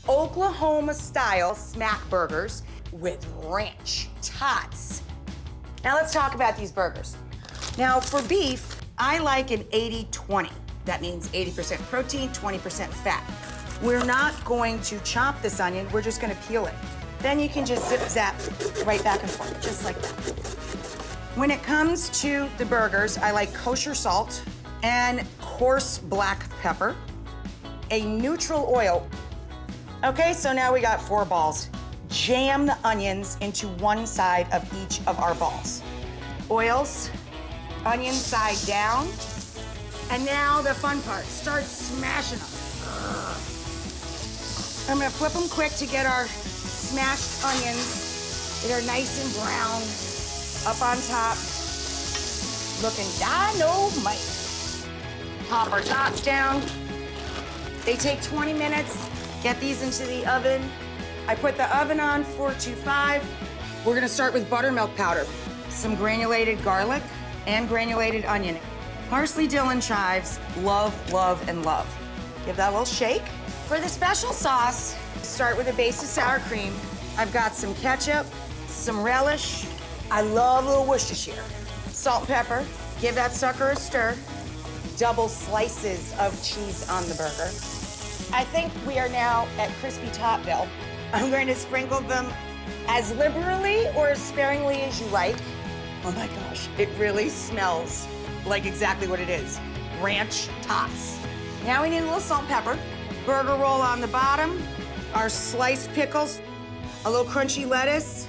Oklahoma-style smack burgers with ranch tots. Now let's talk about these burgers. Now for beef, I like an 80-20. That means 80% protein, 20% fat. We're not going to chop this onion, we're just gonna peel it. Then you can just zip zap right back and forth, just like that. When it comes to the burgers, I like kosher salt and coarse black pepper, a neutral oil. Okay, so now we got 4 balls. Jam the onions into one side of each of our balls. Oils, onion side down. And now the fun part, start smashing them. I'm gonna flip them quick to get our smashed onions that are nice and brown up on top. Looking dynamite. Pop our tots down. They take 20 minutes. Get these into the oven. I put the oven on 425. We're gonna start with buttermilk powder, some granulated garlic, and granulated onion. Parsley, dill, and chives, love, love, and love. Give that a little shake. For the special sauce, start with a base of sour cream. I've got some ketchup, some relish. I love a little Worcestershire. Salt and pepper. Give that sucker a stir. Double slices of cheese on the burger. I think we are now at crispy top, Bill. I'm going to sprinkle them as liberally or as sparingly as you like. Oh my gosh, it really smells like exactly what it is. Ranch tots. Now we need a little salt and pepper. Burger roll on the bottom. Our sliced pickles. A little crunchy lettuce.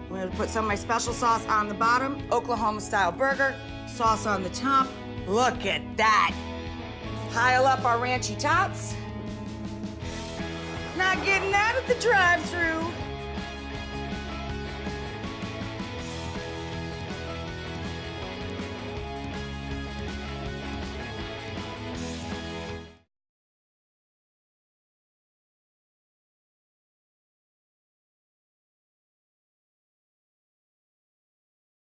I'm gonna put some of my special sauce on the bottom. Oklahoma-style burger. Sauce on the top. Look at that. Pile up our ranchy tots. Not getting out of the drive-thru.